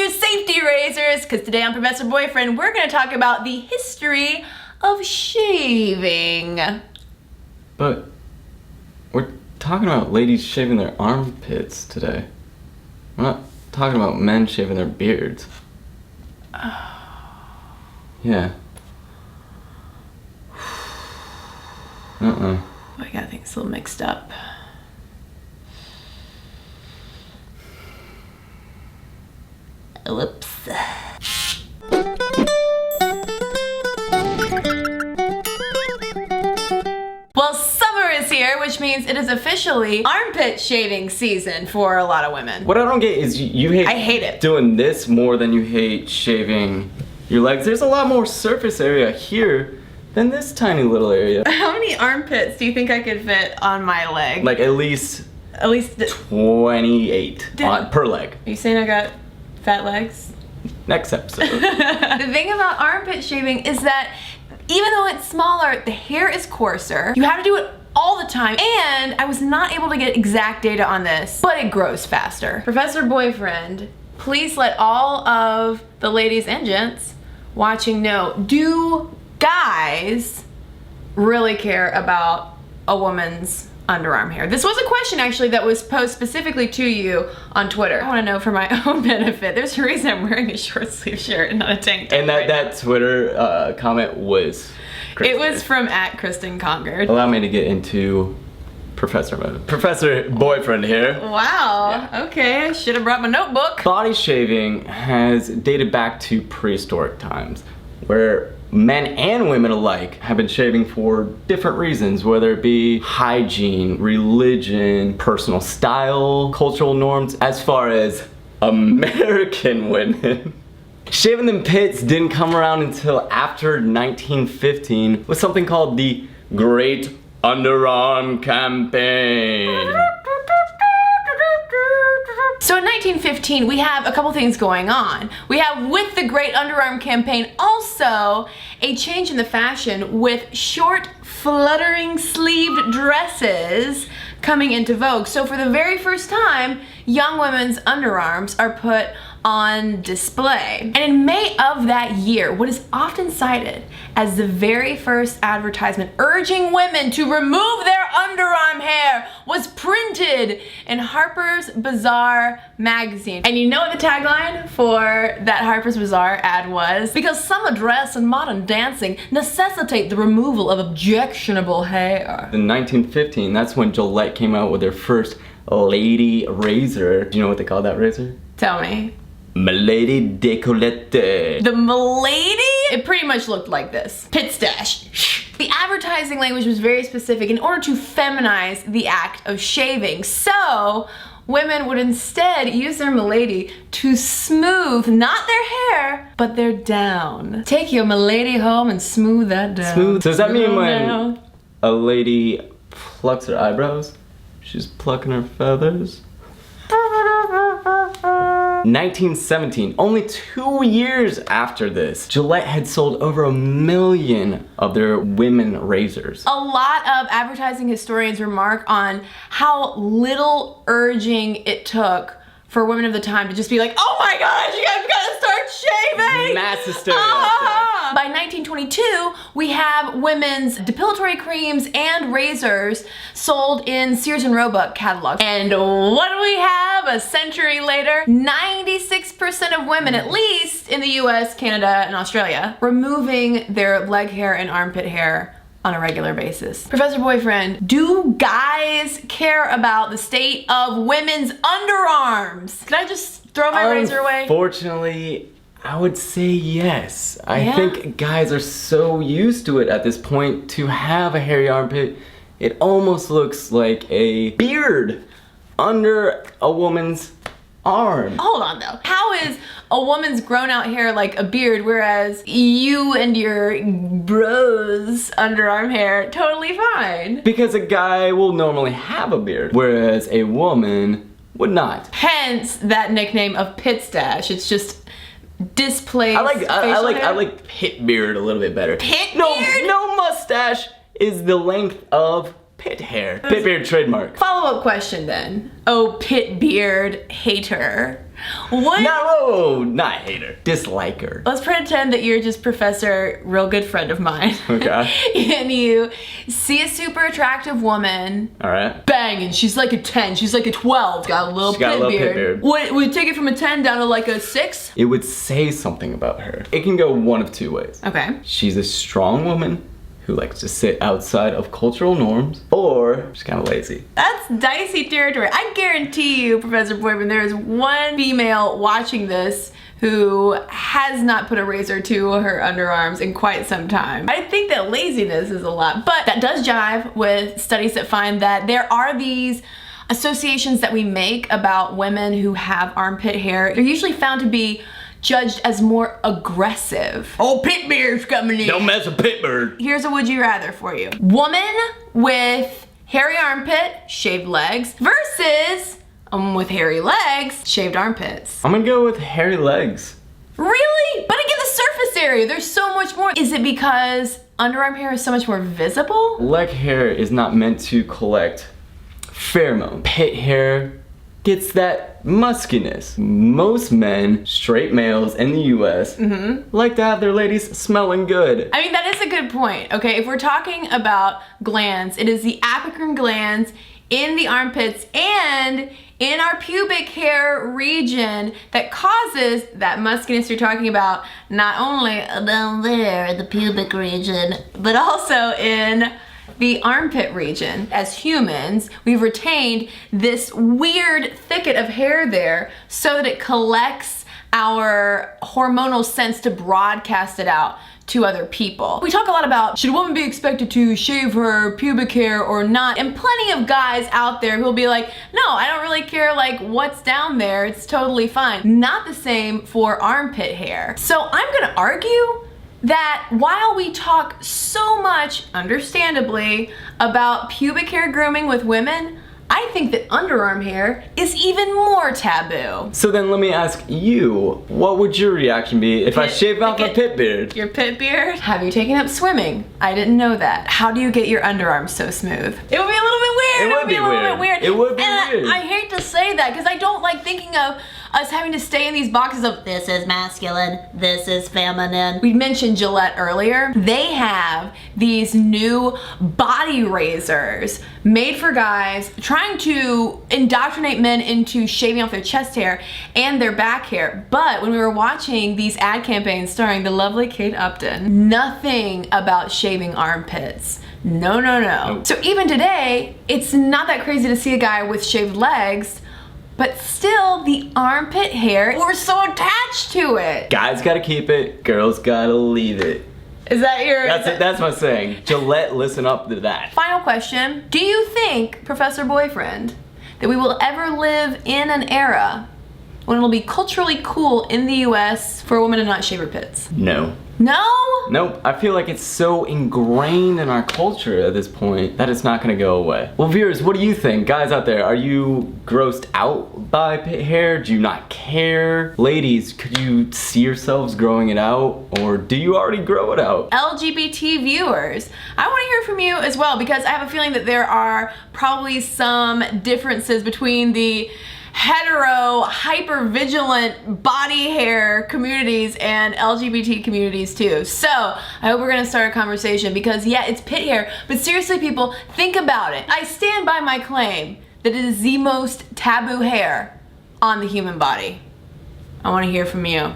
use safety razors, because today on Professor Boyfriend, we're going to talk about the history of shaving. But we're talking about ladies shaving their armpits today. We're not talking about men shaving their beards. Yeah. I got things a little mixed up. Whoops. Well, summer is here, which means it is officially armpit shaving season for a lot of women. What I don't get is you hate, I hate it. Doing this more than you hate shaving your legs. There's a lot more surface area here than this tiny little area. How many armpits do you think I could fit on my leg? Like at least 28 per leg. Are you saying I got fat legs? Next episode. The thing about armpit shaving is that even though it's smaller, the hair is coarser. You have to do it all the time, and I was not able to get exact data on this, but it grows faster. Professor Boyfriend, please let all of the ladies and gents watching know, do guys really care about a woman's underarm hair? This was a question actually that was posed specifically to you on Twitter. I want to know for my own benefit. There's a reason I'm wearing a short sleeve shirt and not a tank top. And that Twitter comment was Cristen. It was from @Cristen Conquered. Allow me to get into Professor Boyfriend here. Wow, yeah. Okay, I should have brought my notebook. Body shaving has dated back to prehistoric times, where men and women alike have been shaving for different reasons, whether it be hygiene, religion, personal style, cultural norms. As far as American women, shaving them pits didn't come around until after 1915 with something called the Great Underarm Campaign. So in 1915, we have a couple things going on. We have, with the Great Underarm Campaign, also a change in the fashion with short, fluttering sleeved dresses coming into vogue. So for the very first time, young women's underarms are put on display. And in May of that year, what is often cited as the very first advertisement urging women to remove their underarm hair was printed in Harper's Bazaar magazine. And you know what the tagline for that Harper's Bazaar ad was? Because summer dress and modern dancing necessitate the removal of objectionable hair. In 1915, that's when Gillette came out with their first lady razor. Do you know what they call that razor? Tell me. Milady Decolette. The Milady? It pretty much looked like this. Pit stash. The advertising language was very specific in order to feminize the act of shaving. So women would instead use their Milady to smooth not their hair, but their down. Take your Milady home and smooth that down. Smooth. So does that mean when a lady plucks her eyebrows, she's plucking her feathers? 1917, only 2 years after this, Gillette had sold over 1 million of their women razors. A lot of advertising historians remark on how little urging it took for women of the time to just be like, oh my gosh, you guys gotta start shaving! Mass hysteria. By 1922, we have women's depilatory creams and razors sold in Sears and Roebuck catalogs. And what do we have a century later? 96% of women, at least in the US, Canada, and Australia, removing their leg hair and armpit hair on a regular basis. Professor Boyfriend, do guys care about the state of women's underarms? Can I just throw my razor away? Unfortunately, I would say yes. I think guys are so used to it at this point to have a hairy armpit. It almost looks like a beard under a woman's arm. Hold on though. How is a woman's grown out hair like a beard, whereas you and your bros underarm hair totally fine? Because a guy will normally have a beard, whereas a woman would not. Hence that nickname of pit stash. It's just displaced. I like pit beard a little bit better. Pit beard? No mustache is the length of pit hair. Pit beard trademark. Follow-up question then. Oh, pit beard hater. What? No, not hater. Disliker. Let's pretend that you're just Professor, real good friend of mine. Okay. And you see a super attractive woman. All right. Banging. She's like a 10. She's like a 12. Got a little pit beard. Would take it from a 10 down to like a 6? It would say something about her. It can go one of two ways. Okay. She's a strong woman who likes to sit outside of cultural norms, or she's kind of lazy. That's dicey territory. I guarantee you, Professor Boyman, there is one female watching this who has not put a razor to her underarms in quite some time. I think that laziness is a lot, but that does jive with studies that find that there are these associations that we make about women who have armpit hair. They're usually found to be judged as more aggressive. Oh, pit beard's coming in. Don't mess with pit beard. Here's a would you rather for you. Woman with hairy armpit, shaved legs, versus with hairy legs, shaved armpits. I'm gonna go with hairy legs. Really? But again, the surface area, there's so much more. Is it because underarm hair is so much more visible? Leg hair is not meant to collect pheromone. Pit hair gets that muskiness. Most men, straight males in the US, like to have their ladies smelling good. I mean, that is a good point, okay? If we're talking about glands, it is the apicrine glands in the armpits and in our pubic hair region that causes that muskiness you're talking about, not only down there in the pubic region, but also in the armpit region. As humans, we've retained this weird thicket of hair there so that it collects our hormonal sense to broadcast it out to other people. We talk a lot about, should a woman be expected to shave her pubic hair or not? And plenty of guys out there who'll be like, no, I don't really care like what's down there, it's totally fine. Not the same for armpit hair. So I'm gonna argue that while we talk so much, understandably, about pubic hair grooming with women, I think that underarm hair is even more taboo. So then let me ask you, what would your reaction be if I shaved off my pit beard? Your pit beard? Have you taken up swimming? I didn't know that. How do you get your underarms so smooth? It would be a little bit weird. It would be a little bit weird. It would be and weird. I hate to say that because I don't like thinking of us having to stay in these boxes of this is masculine, this is feminine. We mentioned Gillette earlier. They have these new body razors made for guys trying to indoctrinate men into shaving off their chest hair and their back hair. But when we were watching these ad campaigns starring the lovely Kate Upton, nothing about shaving armpits. No, no, no. Nope. So even today, it's not that crazy to see a guy with shaved legs, but still the armpit hair, we're so attached to it. Guys gotta keep it, girls gotta leave it. Is that your... That's my saying. Gillette, listen up to that. Final question. Do you think, Professor Boyfriend, that we will ever live in an era when it'll be culturally cool in the US for a woman to not shave her pits? No. No? Nope, I feel like it's so ingrained in our culture at this point that it's not gonna go away. Well, viewers, what do you think? Guys out there, are you grossed out by pit hair? Do you not care? Ladies, could you see yourselves growing it out? Or do you already grow it out? LGBT viewers, I want to hear from you as well because I have a feeling that there are probably some differences between the hetero, hyper-vigilant body hair communities and LGBT communities too. So I hope we're gonna start a conversation because yeah, it's pit hair, but seriously people, think about it. I stand by my claim that it is the most taboo hair on the human body. I wanna hear from you.